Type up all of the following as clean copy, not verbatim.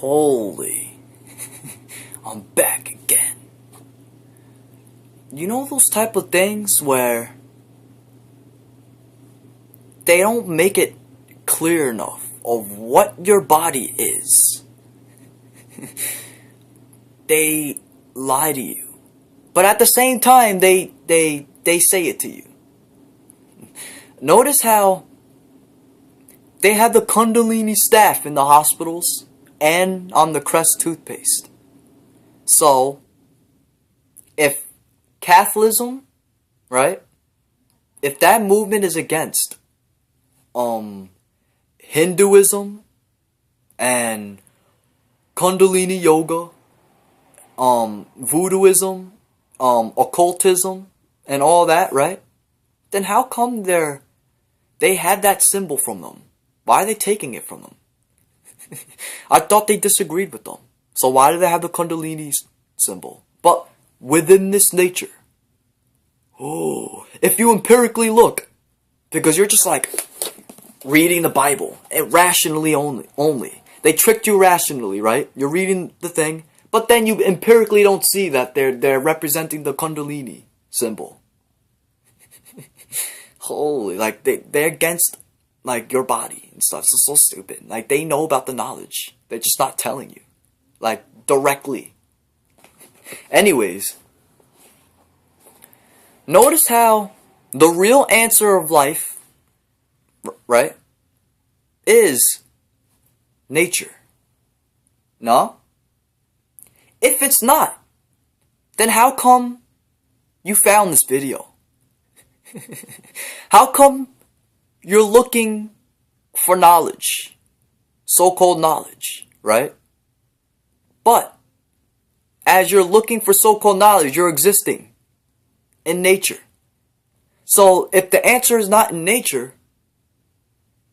Holy. I'm back again. You know those type of things where they don't make it clear enough of what your body is. They lie to you. But at the same time, they say it to you. Notice how they have the Kundalini staff in the hospitals and on the Crest toothpaste. So, if Catholicism, right? If that movement is against Hinduism and Kundalini yoga, Voodooism, occultism, and all that, right? Then how come they had that symbol from them? Why are they taking it from them? I thought they disagreed with them. So why do they have the Kundalini symbol? But within this nature, if you empirically look, because you're just like reading the Bible, and rationally only. They tricked you rationally, right? You're reading the thing, but then you empirically don't see that they're representing the Kundalini symbol. Holy, like they're against like your body and stuff. It's so stupid. Like they know about the knowledge. They're just not telling you. Like directly. Anyways, notice how the real answer of life, right, is nature. No? If it's not, then how come you found this video? How come you're looking for knowledge? So-called knowledge, right? But as you're looking for so-called knowledge, you're existing in nature. So if the answer is not in nature,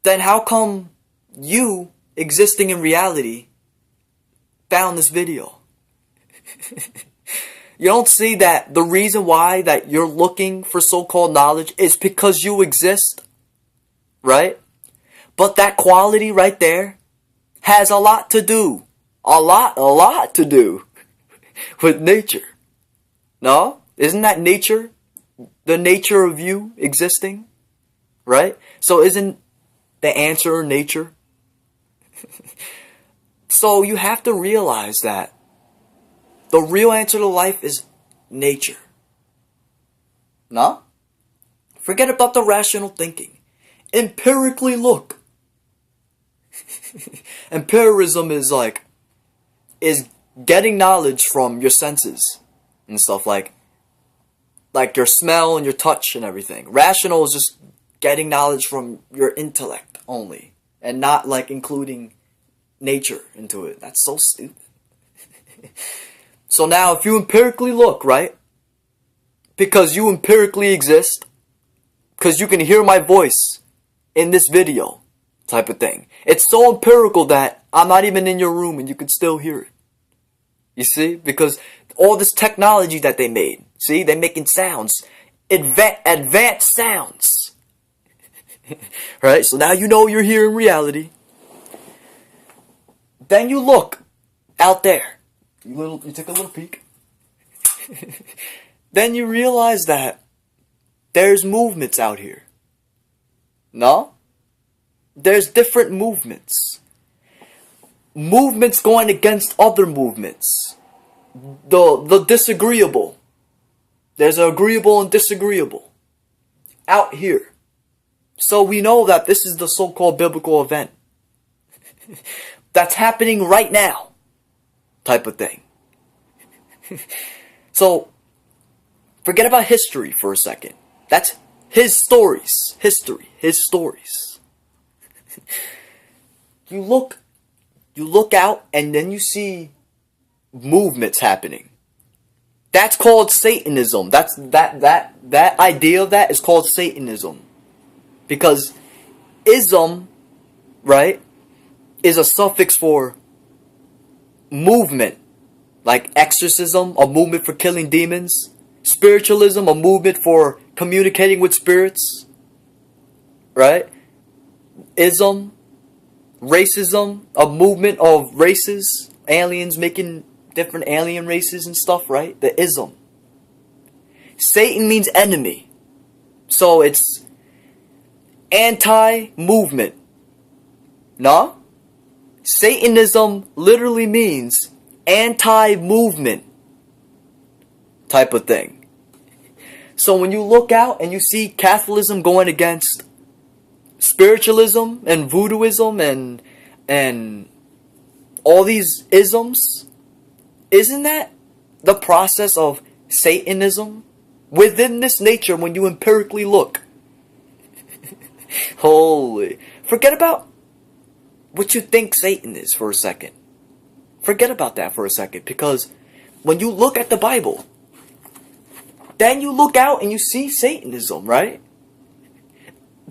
then how come you, existing in reality, found this video? You don't see that the reason why that you're looking for so-called knowledge is because you exist, right? But that quality right there has a lot to do, a lot to do with nature. No? Isn't that nature? The nature of you existing, right? So isn't the answer nature? So you have to realize that the real answer to life is nature. No? Forget about the rational thinking. Empirically look. Empiricism is getting knowledge from your senses and stuff like your smell and your touch and everything. Rational is just getting knowledge from your intellect only and not like including nature into it. That's so stupid. So now if you empirically look, right? Because you empirically exist, because you can hear my voice in this video type of thing. It's so empirical that I'm not even in your room and you can still hear it. You see? Because all this technology that they made. See? They're making sounds. Advanced sounds. Right? So now you know you're here in reality. Then you look out there. You take a little peek. Then you realize that there's movements out here. No? There's different movements. Movements going against other movements. The disagreeable. There's agreeable and disagreeable. Out here. So we know that this is the so-called biblical event. That's happening right now. Type of thing. So, forget about history for a second. That's his stories. History. His stories. You look out and then you see movements happening. That's called Satanism. That idea of that is called Satanism. Because ism, right, is a suffix for movement. Like exorcism, a movement for killing demons. Spiritualism, a movement for communicating with spirits. Right? Ism racism, a movement of races, aliens making different alien races and stuff, right? The ism. Satan means enemy. So it's anti-movement. No? Satanism literally means anti-movement type of thing. So when you look out and you see Catholicism going against Spiritualism and Voodooism and all these isms, isn't that the process of Satanism? Within this nature, when you empirically look. Holy. Forget about what you think Satan is for a second. Forget about that for a second. Because when you look at the Bible, then you look out and you see Satanism, right?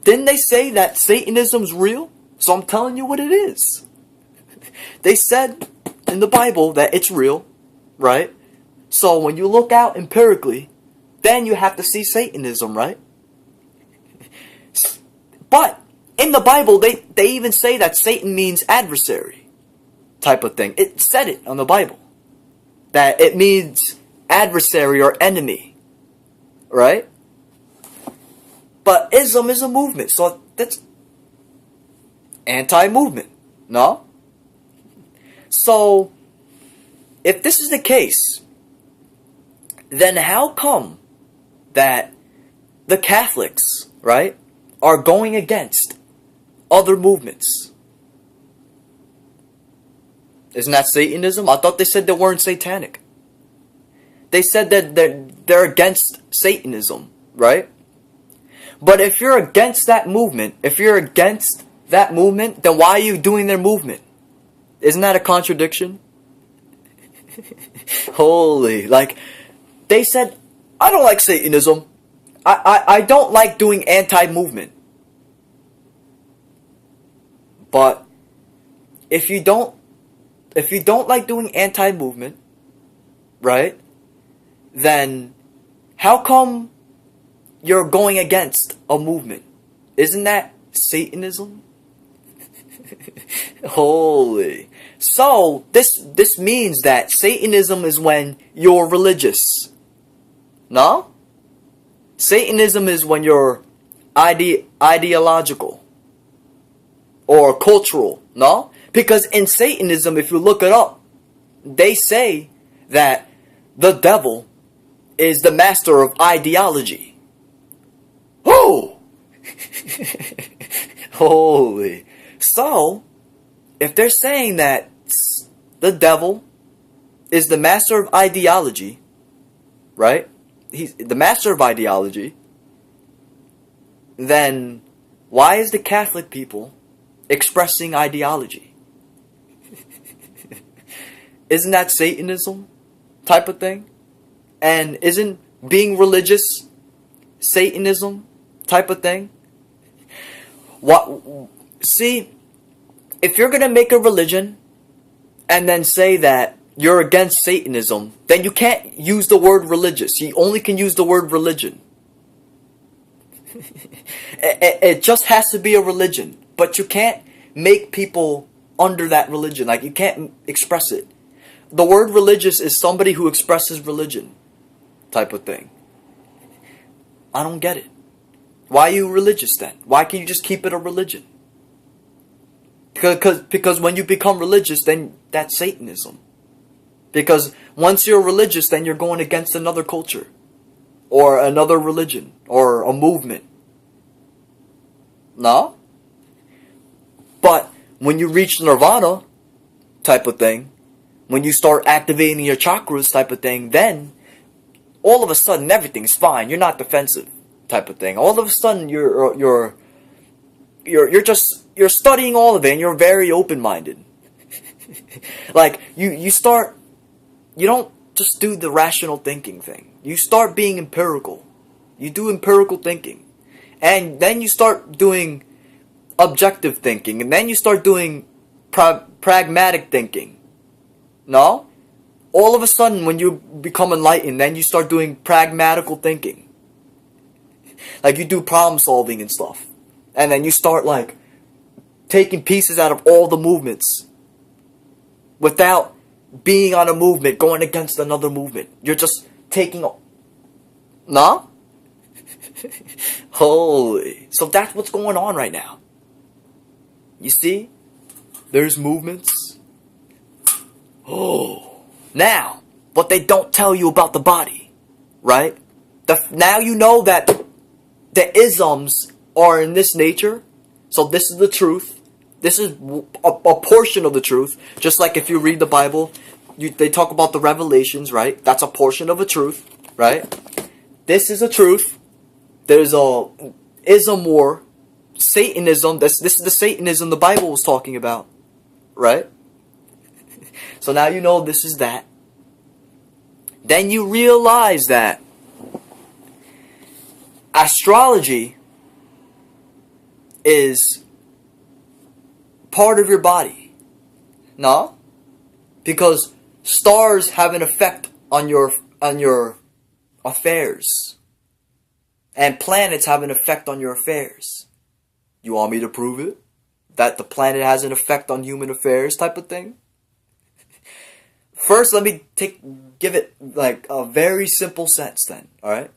Didn't they say that Satanism's real? So I'm telling you what it is. They said in the Bible that it's real, right? So when you look out empirically, then you have to see Satanism, right? But in the Bible, they even say that Satan means adversary type of thing. It said it on the Bible. That it means adversary or enemy, right? But ism is a movement, so that's anti-movement, no? So, if this is the case, then how come that the Catholics, right, are going against other movements? Isn't that Satanism? I thought they said they weren't satanic. They said that they're against Satanism, right? But if you're against that movement, then why are you doing their movement? Isn't that a contradiction? Holy, like, they said, I don't like Satanism. I don't like doing anti-movement. But if you don't like doing anti-movement, right? Then how come you're going against a movement? Isn't that Satanism? Holy. So this means that Satanism is when you're religious. No? Satanism is when you're ideological or cultural. No? Because in Satanism, if you look it up, they say that the devil is the master of ideology. Oh! Holy. So, if they're saying that the devil is the master of ideology, right? He's the master of ideology, then why is the Catholic people expressing ideology? Isn't that Satanism type of thing? And isn't being religious Satanism type of thing? What? See, if you're gonna make a religion and then say that you're against Satanism, then you can't use the word religious. You only can use the word religion. It just has to be a religion, but you can't make people under that religion. Like, you can't express it. The word religious is somebody who expresses religion type of thing. I don't get it. Why are you religious then? Why can't you just keep it a religion? Because when you become religious, then that's Satanism. Because once you're religious, then you're going against another culture, or another religion, or a movement. No? But when you reach nirvana type of thing, when you start activating your chakras type of thing, then all of a sudden everything's fine. You're not defensive type of thing. All of a sudden you're studying all of it and you're very open-minded. Like you don't just do the rational thinking thing. You start being empirical. You do empirical thinking. And then you start doing objective thinking. And then you start doing pragmatic thinking. No? All of a sudden, when you become enlightened, then you start doing pragmatical thinking. Like, you do problem solving and stuff. And then you start, like, taking pieces out of all the movements without being on a movement, going against another movement. You're just taking... Nah? Holy. So that's what's going on right now. You see? There's movements. Oh. Now, what they don't tell you about the body, right? Now you know that the isms are in this nature. So this is the truth. This is a portion of the truth. Just like if you read the Bible, they talk about the revelations, right? That's a portion of a truth, right? This is a truth. There's a ism war, Satanism. This is the Satanism the Bible was talking about, right? So now you know this is that. Then you realize that astrology is part of your body. No? Because stars have an effect on your affairs. And planets have an effect on your affairs. You want me to prove it? That the planet has an effect on human affairs type of thing? First, let me give it like a very simple sense then, alright?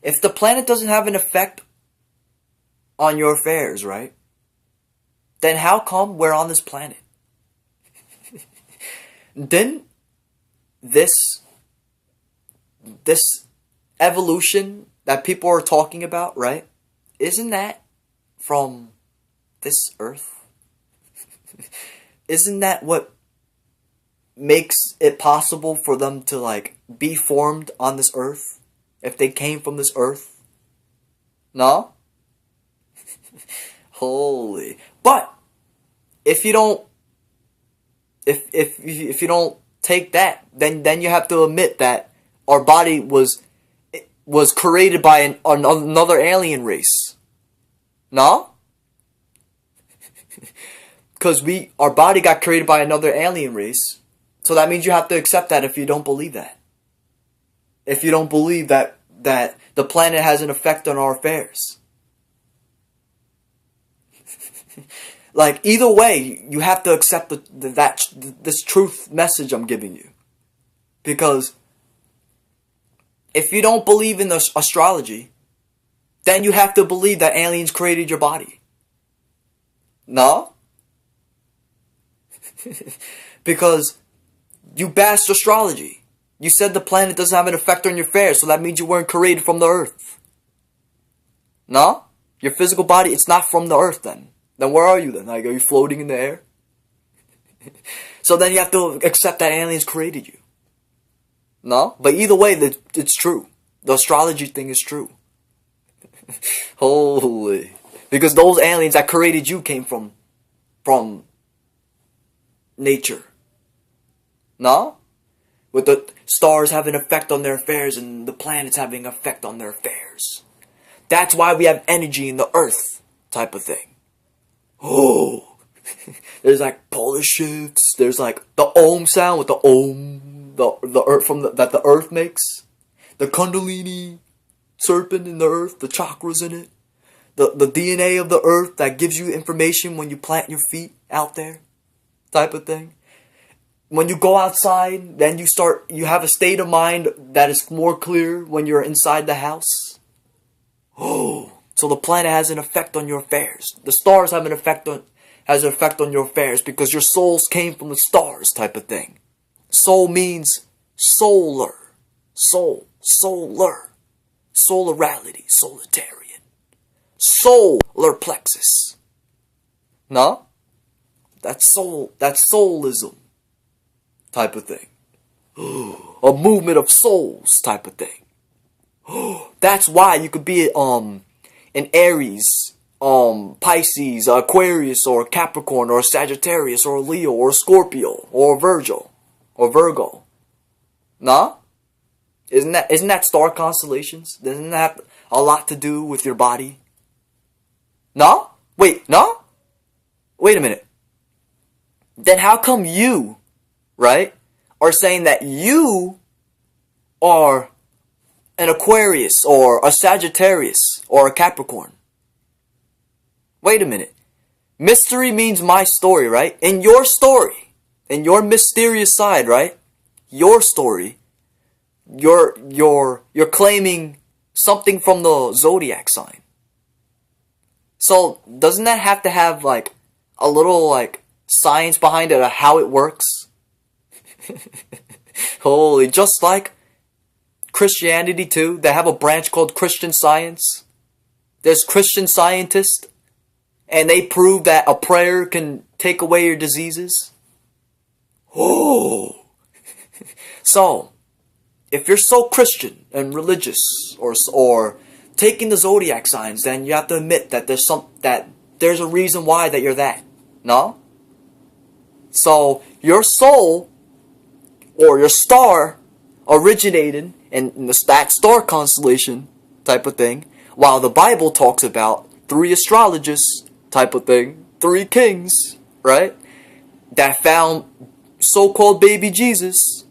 If the planet doesn't have an effect on your affairs, right? Then how come we're on this planet? Then this evolution that people are talking about, right? Isn't that from this earth? Isn't that what makes it possible for them to like be formed on this earth? If they came from this earth? No? Holy. But if you don't if you don't take that, then you have to admit that our body was created by another alien race. No? Because our body got created by another alien race. So that means you have to accept that if you don't believe that. If you don't believe that the planet has an effect on our affairs. Like, either way, you have to accept this truth message I'm giving you. Because if you don't believe in the astrology, then you have to believe that aliens created your body. No? Because you bashed astrology. You said the planet doesn't have an effect on your affairs, so that means you weren't created from the earth. No? Your physical body, it's not from the earth then. Then where are you then? Like, are you floating in the air? So then you have to accept that aliens created you. No? But either way, it's true. The astrology thing is true. Holy. Because those aliens that created you came from nature. No? With the stars having an effect on their affairs and the planets having an effect on their affairs. That's why we have energy in the earth type of thing. Oh, there's like polar shifts. There's like the Om sound with the Om, the earth that the earth makes. The Kundalini serpent in the earth, the chakras in it. The DNA of the earth that gives you information when you plant your feet out there, type of thing. When you go outside, then you have a state of mind that is more clear when you're inside the house. Oh. So the planet has an effect on your affairs. The stars have an effect on your affairs because your souls came from the stars type of thing. Soul means solar. Soul. Solar. Solarality. Solitarian. Solar plexus. No? That's soul. That's soulism type of thing. A movement of souls type of thing. That's why you could be an Aries, Pisces, Aquarius, or Capricorn, or Sagittarius, or Leo, or Scorpio, or Virgo. Nah? Isn't that star constellations? Doesn't that have a lot to do with your body? No? Wait, no? Wait a minute. Then how come you, right, are saying that you are an Aquarius, or a Sagittarius, or a Capricorn? Wait a minute. Mystery means my story, right? In your story, in your mysterious side, right? Your story, you're claiming something from the zodiac sign. So doesn't that have to have like a little like science behind it of how it works? Holy, just like Christianity too, they have a branch called Christian Science. There's Christian scientists, and they prove that a prayer can take away your diseases. Oh, so if you're so Christian and religious, or taking the zodiac signs, then you have to admit that there's a reason why that you're that. No? So your soul or your star originated in that star constellation type of thing, while the Bible talks about 3 astrologists type of thing, 3 kings, right? That found so-called baby Jesus.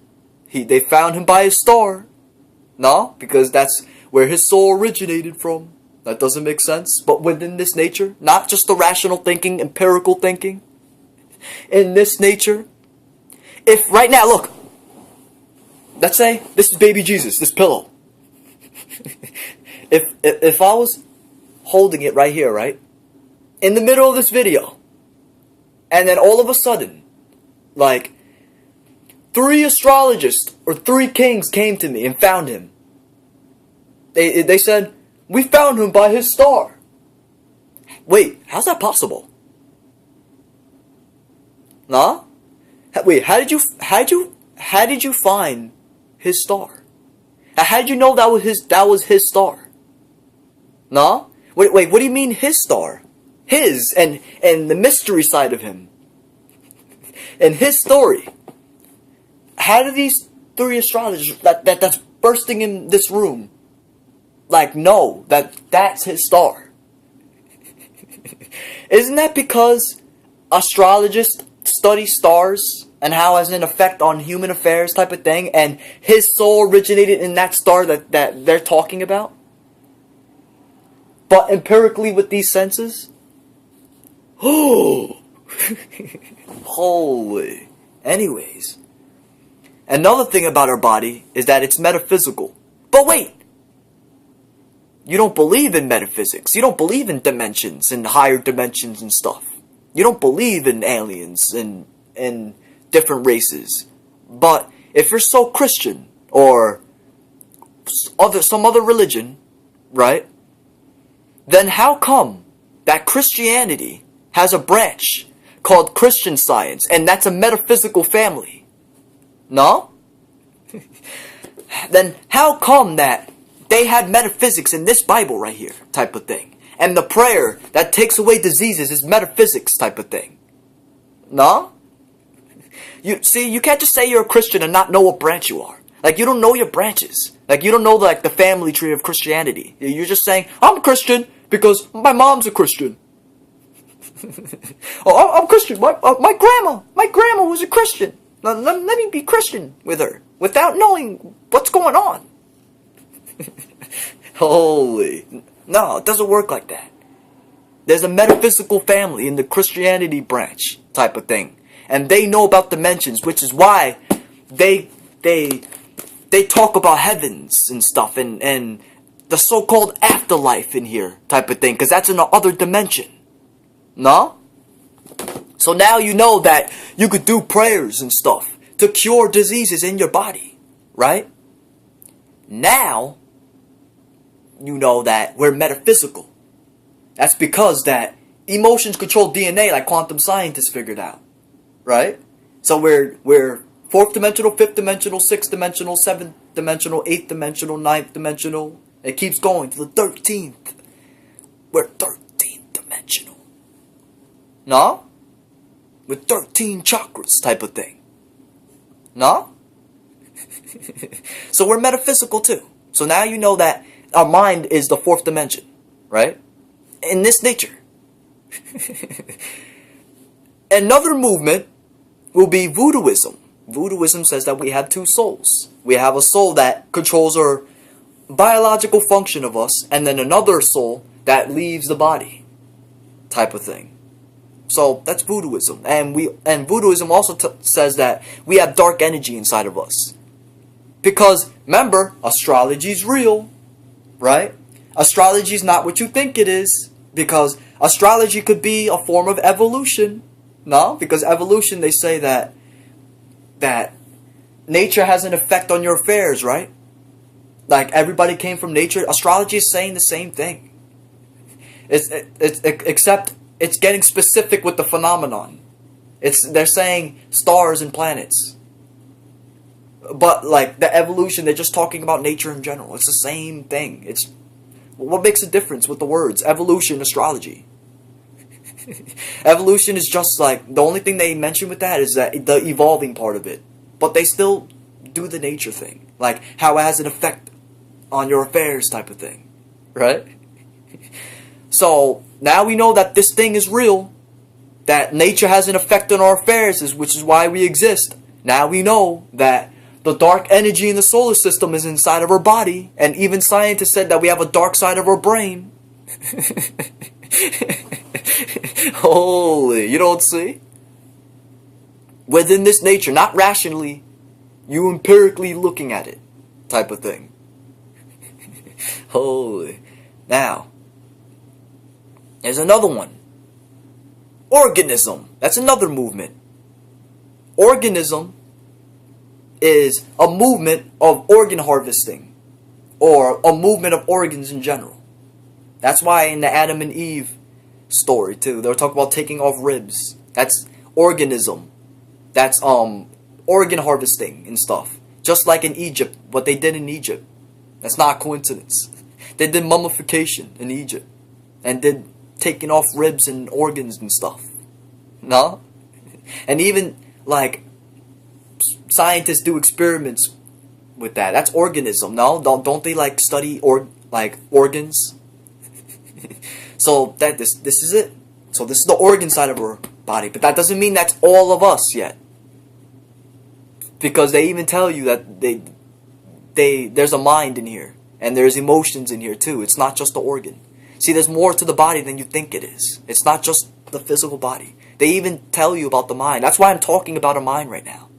They found him by his star. No? Because that's where his soul originated from. That doesn't make sense. But within this nature, not just the rational thinking, empirical thinking. In this nature, if right now, look, let's say this is baby Jesus, this pillow. if I was holding it right here, right, in the middle of this video, and then all of a sudden, like, 3 astrologists or 3 kings came to me and found him. They said, we found him by his star. Wait, how's that possible? Nah? Wait, how did you find his star? How did you know that was his star? Nah? Wait, what do you mean his star? His and the mystery side of him. And his story. How do these 3 astrologers that's bursting in this room like know that that's his star? Isn't that because astrologists study stars and how it has an effect on human affairs type of thing, and his soul originated in that star that they're talking about? But empirically with these senses? Oh, holy. Anyways, another thing about our body is that it's metaphysical. But wait! You don't believe in metaphysics. You don't believe in dimensions and higher dimensions and stuff. You don't believe in aliens and different races. But if you're so Christian or some other religion, right? Then how come that Christianity has a branch called Christian Science, and that's a metaphysical family? No? Then how come that they had metaphysics in this Bible right here type of thing, and the prayer that takes away diseases is metaphysics type of thing? No? You see, you can't just say you're a Christian and not know what branch you are. Like, you don't know your branches. Like, you don't know like the family tree of Christianity. You're just saying, I'm Christian because my mom's a Christian. Oh, I'm Christian. My grandma was a Christian. Let me be Christian with her without knowing what's going on. Holy. No, it doesn't work like that. There's a metaphysical family in the Christianity branch type of thing. And they know about dimensions, which is why they talk about heavens and stuff and the so-called afterlife in here type of thing, because that's in the other dimension. No? So now you know that you could do prayers and stuff to cure diseases in your body, right? Now, you know that we're metaphysical. That's because that emotions control DNA, like quantum scientists figured out, right? So we're 4th dimensional, 5th dimensional, 6th dimensional, 7th dimensional, 8th dimensional, 9th dimensional. It keeps going to the 13th. We're 13th dimensional. No? With 13 chakras type of thing. No? So we're metaphysical too. So now you know that our mind is the 4th dimension, right? In this nature. Another movement will be Voodooism. Voodooism says that we have 2 souls. We have a soul that controls our biological function of us, and then another soul that leaves the body type of thing. So that's Voodooism, and Voodooism also says that we have dark energy inside of us. Because remember, astrology is real, right? Astrology is not what you think it is, because astrology could be a form of evolution. No, because evolution, they say that nature has an effect on your affairs, right? Like everybody came from nature. Astrology is saying the same thing. Except it's getting specific with the phenomenon. They're saying stars and planets. But like the evolution, they're just talking about nature in general. It's the same thing. It's what makes a difference with the words evolution, astrology. Evolution is just like the only thing they mention with that is that the evolving part of it. But they still do the nature thing, like how it has an effect on your affairs type of thing, right? So now we know that this thing is real, that nature has an effect on our affairs, which is why we exist. Now we know that the dark energy in the solar system is inside of our body, and even scientists said that we have a dark side of our brain. Holy, you don't see? Within this nature, not rationally, you empirically looking at it, type of thing. Holy. Now, there's another one. Organism. That's another movement. Organism is a movement of organ harvesting, or a movement of organs in general. That's why in the Adam and Eve story too, they were talking about taking off ribs. That's organism. That's organ harvesting and stuff. Just like in Egypt, what they did in Egypt. That's not a coincidence. They did mummification in Egypt, and did taking off ribs and organs and stuff. No? And even like scientists do experiments with that. That's organism. No? Don't they like study organs? So this is it. So this is the organ side of our body, but that doesn't mean that's all of us yet. Because they even tell you that there's a mind in here, and there's emotions in here too. It's not just the organ. See, there's more to the body than you think it is. It's not just the physical body. They even tell you about the mind. That's why I'm talking about a mind right now.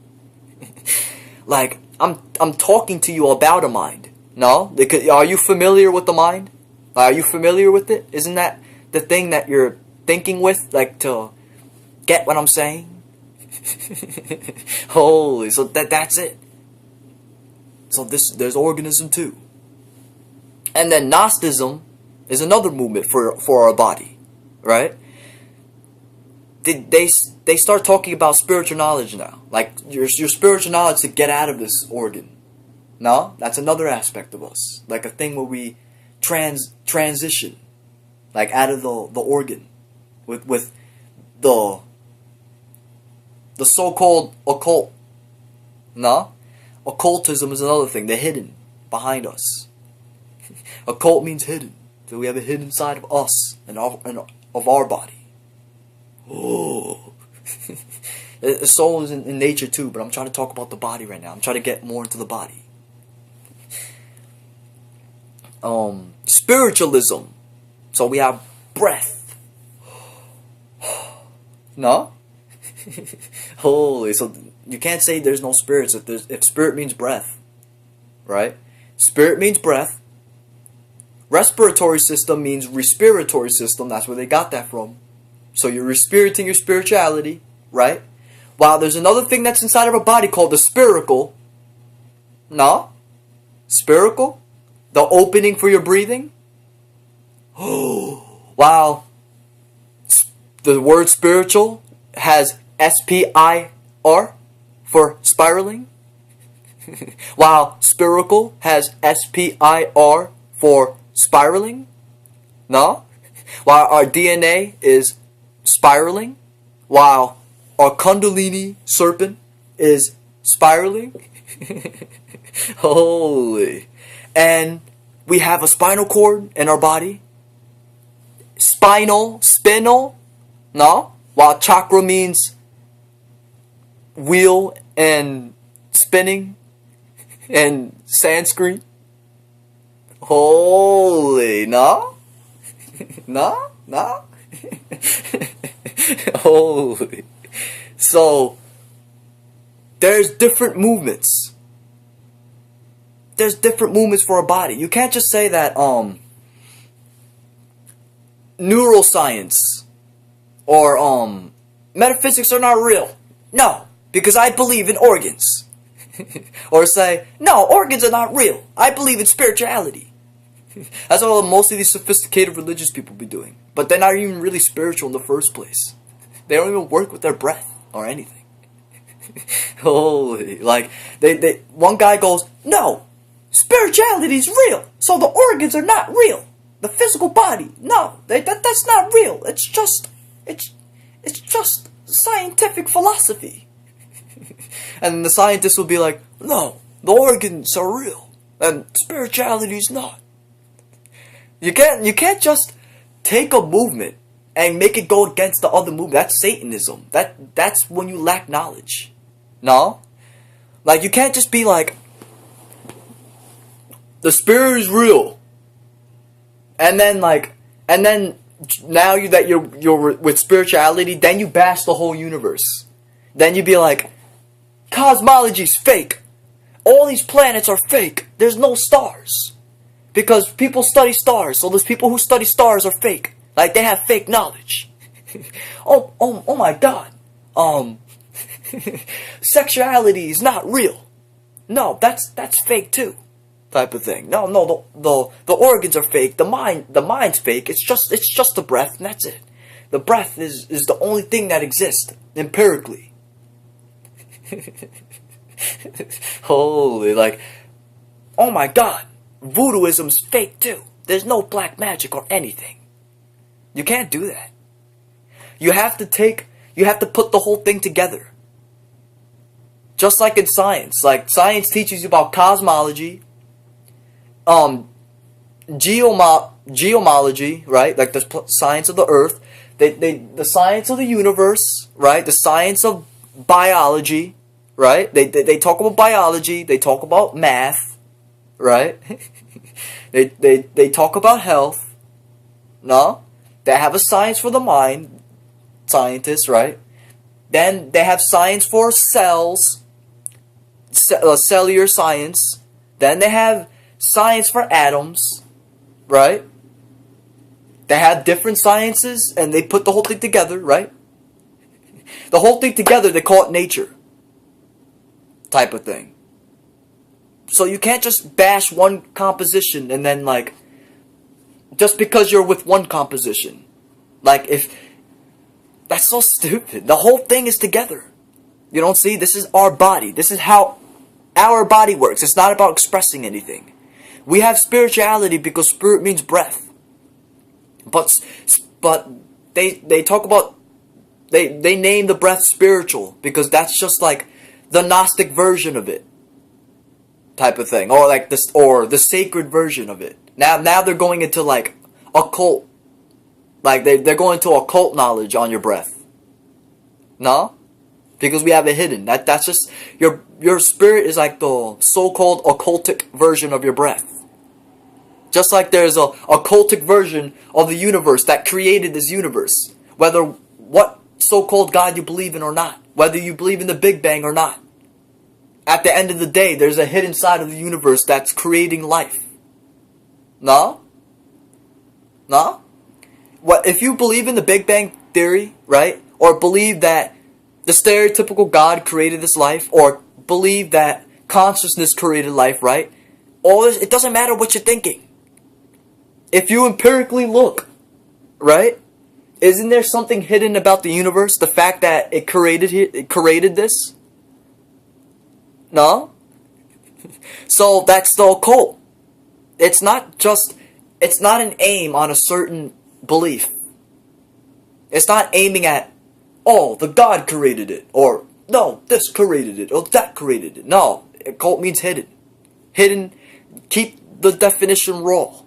Like I'm talking to you about a mind. No? Are you familiar with the mind? Are you familiar with it? Isn't that the thing that you're thinking with, like to get what I'm saying? Holy, so that's it. So there's organism too. And then Gnosticism is another movement for our body, right? They start talking about spiritual knowledge now, like your spiritual knowledge to get out of this organ. No, that's another aspect of us, like a thing where we transition, like out of the organ, with the so-called occult. No, occultism is another thing. The hidden behind us. Occult means hidden. So we have a hidden side of us and of our body. Oh. The soul is in nature too, but I'm trying to talk about the body right now. I'm trying to get more into the body. Spiritualism. So we have breath. No? Holy, so you can't say there's no spirits if spirit means breath. Right? Spirit means breath. Respiratory system means respiratory system. That's where they got that from. So you're respirating your spirituality, right? While there's another thing that's inside of our body called the spiracle. No? Spiracle? The opening for your breathing? Oh, wow. The word spiritual has S-P-I-R for spiraling. While spiracle has S-P-I-R for spiraling. No? While our DNA is spiraling. While our Kundalini serpent is spiraling. Holy. And we have a spinal cord in our body. Spinal. No? While chakra means wheel and spinning in Sanskrit. Holy, no? No? Holy. So, there's different movements. There's different movements for a body. You can't just say that, neuroscience or, metaphysics are not real. No, because I believe in organs. Or say, no, organs are not real. I believe in spirituality. That's what most of these sophisticated religious people be doing. But they're not even really spiritual in the first place. They don't even work with their breath or anything. Holy, like, one guy goes, no, spirituality is real, so the organs are not real. The physical body, no, that's not real. It's just scientific philosophy. And the scientists will be like, no, the organs are real, and spirituality is not. You can't just take a movement and make it go against the other movement. That's Satanism. That's when you lack knowledge. No? Like, you can't just be like, the spirit is real. And then now you're with spirituality, then you bash the whole universe. Then you be like, cosmology's fake. All these planets are fake. There's no stars. Because people study stars, so those people who study stars are fake. Like, they have fake knowledge. oh my god. Sexuality is not real. No, that's fake too. Type of thing. No, the organs are fake. The mind's fake. It's just the breath, and that's it. The breath is the only thing that exists empirically. Holy, like, oh my god, Voodooism's fake too. There's no black magic or anything. You can't do that. You have to put the whole thing together. Just like in science. Like, science teaches you about cosmology, geomology, right? Like the science of the earth, the science of the universe, right? The science of biology, right? They talk about biology, they talk about math, right? they talk about health. No? They have a science for the mind, scientists, right? Then they have science for cells, cellular science. Then they have science for atoms, right? They have different sciences, and they put the whole thing together, right? The whole thing together, they call it nature. Type of thing. So you can't just bash one composition and then, like, just because you're with one composition. Like, that's so stupid. The whole thing is together. You don't see? This is our body. This is how our body works. It's not about expressing anything. We have spirituality because spirit means breath. But they talk about, they name the breath spiritual because that's just like the Gnostic version of it. Type of thing. Or like this, or the sacred version of it. Now they're going into like occult. Like they're going to occult knowledge on your breath. No? Because we have it hidden. That's just your spirit is like the so-called occultic version of your breath. Just like there's a occultic version of the universe that created this universe. Whether what so-called God you believe in or not. Whether you believe in the Big Bang or not. At the end of the day, there's a hidden side of the universe that's creating life. No? No? What if you believe in the Big Bang theory, right? Or believe that the stereotypical God created this life, or believe that consciousness created life, right? All this, it doesn't matter what you're thinking. If you empirically look, right? Isn't there something hidden about the universe? The fact that it created this? No? So that's the occult. It's not an aim on a certain belief. It's not aiming at, oh, the God created it, or no, this created it, or that created it. No, occult means hidden. Hidden, keep the definition raw.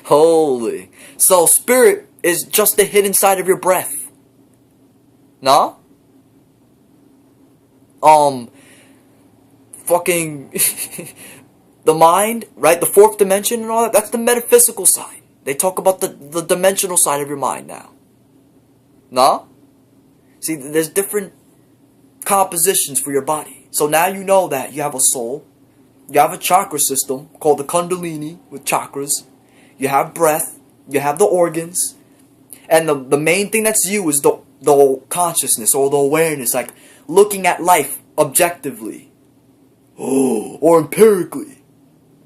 Holy. So spirit is just the hidden side of your breath. No? Fucking the mind, right? The fourth dimension and all that, that's the metaphysical side. They talk about the dimensional side of your mind now. No? See, there's different compositions for your body. So now you know that you have a soul. You have a chakra system called the Kundalini with chakras. You have breath. You have the organs. And the main thing that's you is the consciousness or the awareness. Like looking at life objectively. Or empirically.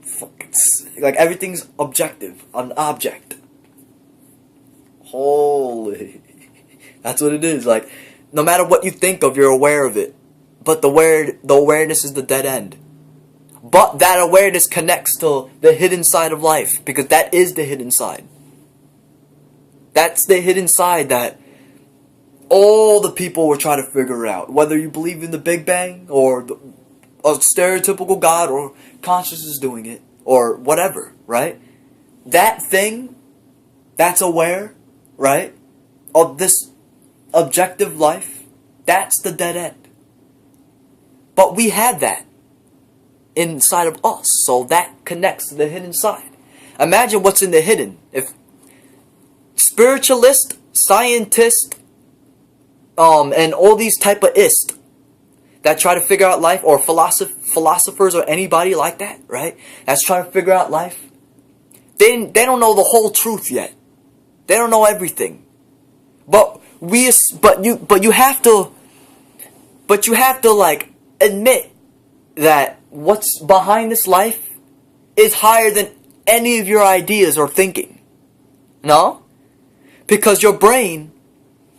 Fucking sick. Like everything's objective. An object. Holy. That's what it is. Like no matter what you think of, you're aware of it. But the awareness is the dead end. But that awareness connects to the hidden side of life. Because that is the hidden side. That's the hidden side that all the people were trying to figure out. Whether you believe in the Big Bang or a stereotypical God or consciousness doing it. Or whatever, right? That thing that's aware, right? Of this objective life. That's the dead end. But we had that inside of us, so that connects to the hidden side. Imagine what's in the hidden. If spiritualist, scientist, and all these type of ist that try to figure out life, or philosophers or anybody like that, right? That's trying to figure out life. They don't know the whole truth yet. They don't know everything. But you have to like admit that what's behind this life is higher than any of your ideas or thinking. No? Because your brain,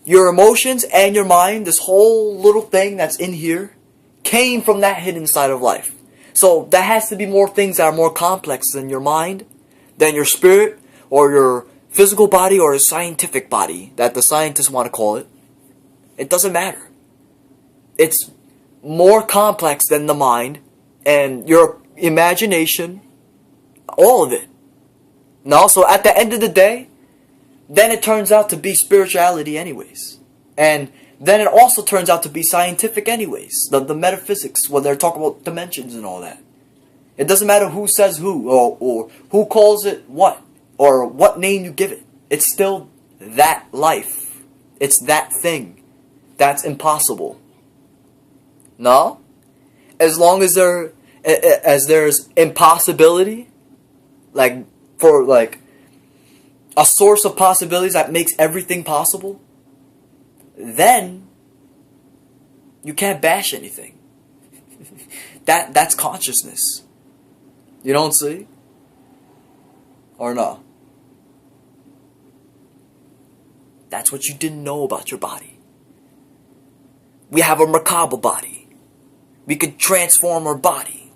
your emotions, and your mind, this whole little thing that's in here, came from that hidden side of life. So there has to be more things that are more complex than your mind, than your spirit, or your physical body, or a scientific body, that the scientists want to call it. It doesn't matter. It's more complex than the mind and your imagination, all of it. No, so at the end of the day, then it turns out to be spirituality anyways. And then it also turns out to be scientific anyways. The metaphysics, where they're talking about dimensions and all that. It doesn't matter who says who, or who calls it what, or what name you give it. It's still that life. It's that thing. That's impossible. No? As long as there's impossibility, like for like a source of possibilities that makes everything possible, then you can't bash anything. That's consciousness. You don't see? Or no? That's what you didn't know about your body. We have a Merkaba body. We could transform our body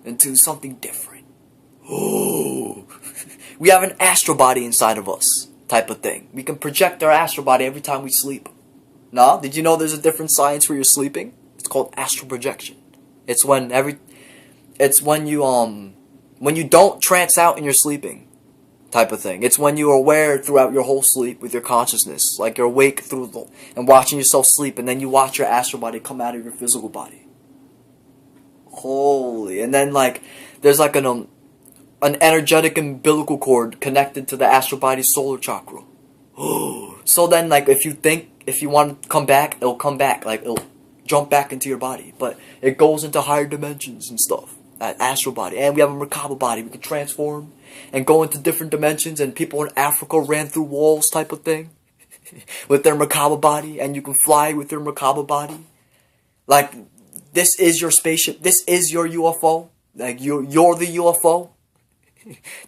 into something different. Oh, we have an astral body inside of us, type of thing. We can project our astral body every time we sleep. No? Did you know there's a different science where you're sleeping? It's called astral projection. It's when you don't trance out in your sleeping, type of thing. It's when you are aware throughout your whole sleep with your consciousness, like you're awake and watching yourself sleep, and then you watch your astral body come out of your physical body. Holy. And then like there's like an energetic umbilical cord connected to the astral body's solar chakra. So then like if you want to come back, it'll come back. Like it'll jump back into your body. But it goes into higher dimensions and stuff. That astral body. And we have a Merkaba body. We can transform and go into different dimensions. And people in Africa ran through walls, type of thing, with their Merkaba body. And you can fly with your Merkaba body. Like, this is your spaceship. This is your UFO. Like, you're the UFO.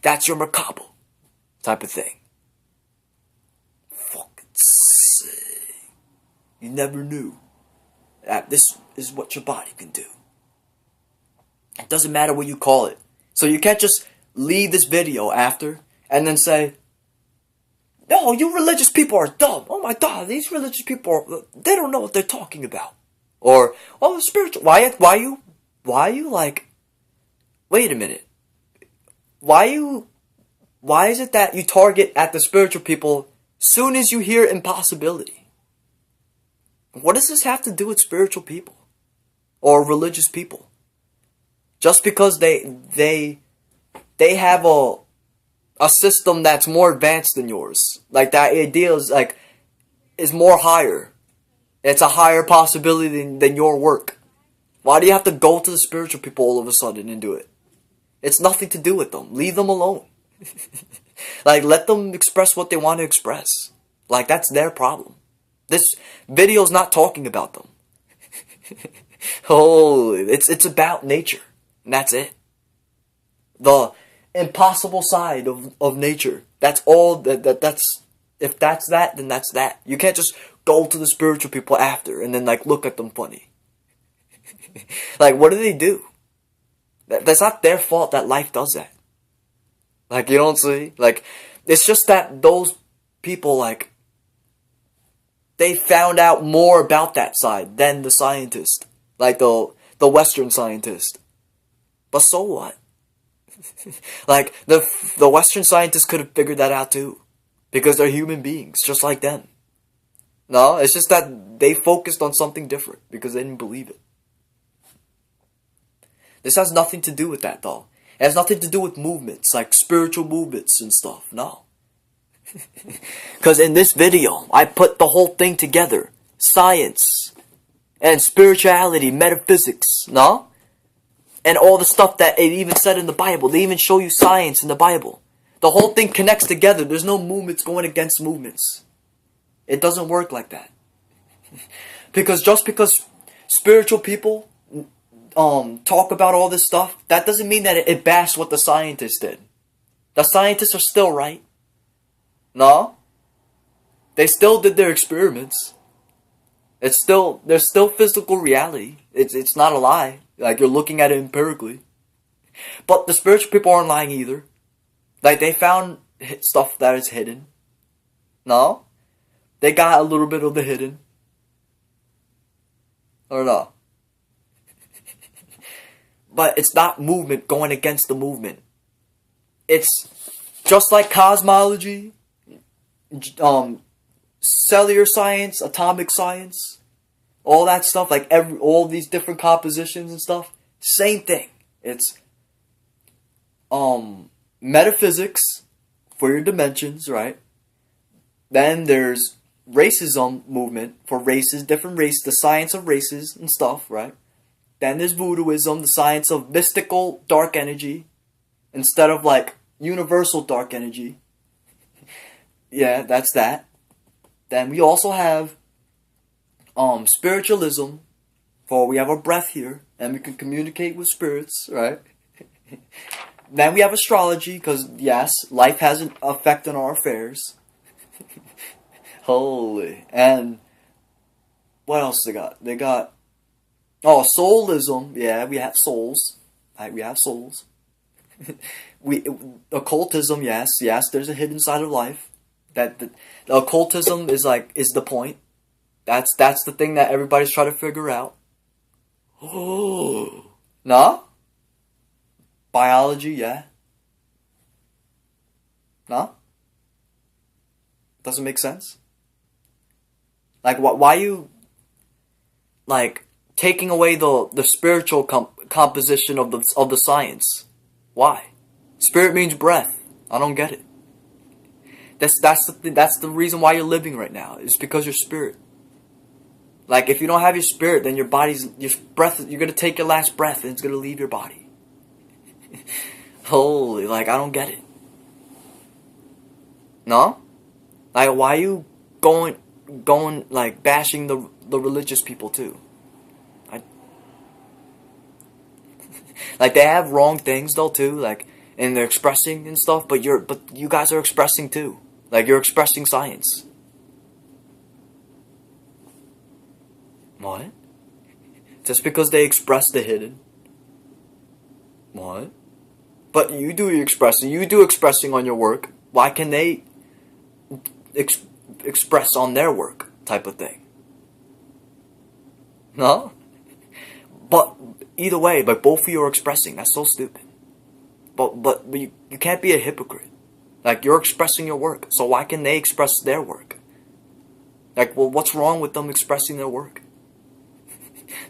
That's your Merkaba type of thing. Fucking sick. You never knew that this is what your body can do. It doesn't matter what you call it. So you can't just leave this video after and then say, no, you religious people are dumb. Oh my God, these religious people, they don't know what they're talking about. Or, oh, spiritual. Why you like, wait a minute. Why is it that you target at the spiritual people soon as you hear impossibility? What does this have to do with spiritual people or religious people? Just because they have a system that's more advanced than yours. Like, that idea is like, is more higher. It's a higher possibility than your work. Why do you have to go to the spiritual people all of a sudden and do it? It's nothing to do with them. Leave them alone. Like, let them express what they want to express. Like, that's their problem. This video's not talking about them. Oh, it's about nature. And that's it. The impossible side of nature. That's all that's if that's that, then that's that. You can't just go to the spiritual people after and then like look at them funny. Like, what do? That's not their fault that life does that. Like, you don't see? Like, it's just that those people, like, they found out more about that side than the scientist. Like, the Western scientist. But so what? Like, the Western scientists could have figured that out too. Because they're human beings, just like them. No, it's just that they focused on something different because they didn't believe it. This has nothing to do with that, though. It has nothing to do with movements, like spiritual movements and stuff. No. Because in this video, I put the whole thing together. Science and spirituality, metaphysics, no? And all the stuff that it even said in the Bible. They even show you science in the Bible. The whole thing connects together. There's no movements going against movements. It doesn't work like that. Because just because spiritual people talk about all this stuff, that doesn't mean that it bashed what the scientists did. The scientists are still right. No? They still did their experiments. There's still physical reality. It's not a lie. Like, you're looking at it empirically. But the spiritual people aren't lying either. Like, they found stuff that is hidden. No? They got a little bit of the hidden. Or no? But it's not movement going against the movement. It's just like cosmology, cellular science, atomic science, all that stuff, like all these different compositions and stuff. Same thing. It's metaphysics for your dimensions, right? Then there's racism movement for races, different races, the science of races and stuff, right? Then there's Voodooism, the science of mystical dark energy, instead of like universal dark energy. Yeah, that's that. Then we also have spiritualism, for we have our breath here, and we can communicate with spirits, right? Then we have astrology, because yes, life has an effect on our affairs. Holy. And what else they got? They got soulism. Yeah, we have souls. Right, we have souls. Occultism. Yes, there's a hidden side of life. That the occultism is the point. That's the thing that everybody's trying to figure out. Oh, nah. Biology, yeah. Nah. Doesn't make sense. Like, why you like taking away the spiritual composition of the science? Why? Spirit means breath. I don't get it. That's the reason why you're living right now. It's because your spirit. Like, if you don't have your spirit, then your breath, you're gonna take your last breath and it's gonna leave your body. Holy, like, I don't get it. No? Like, why are you going like bashing the religious people too? Like, they have wrong things though too, like, and they're expressing and stuff, but you guys are expressing too. Like, you're expressing science. What? Just because they express the hidden? What? But you do expressing. You do expressing on your work. Why can they express on their work, type of thing? No? But either way, but both of you are expressing. That's so stupid. But you can't be a hypocrite. Like, you're expressing your work, so why can they express their work? Like, well, what's wrong with them expressing their work?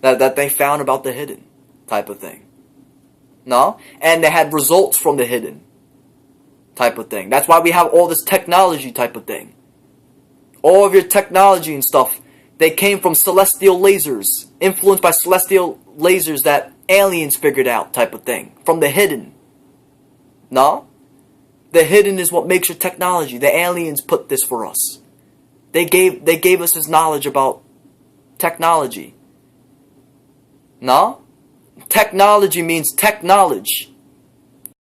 that they found about the hidden, type of thing. No? And they had results from the hidden, type of thing. That's why we have all this technology, type of thing. All of your technology and stuff, they came from celestial lasers, influenced by celestial lasers that aliens figured out, type of thing, from the hidden. No? The hidden is what makes your technology. The aliens put this for us. They gave us this knowledge about technology. No? Technology means tech knowledge.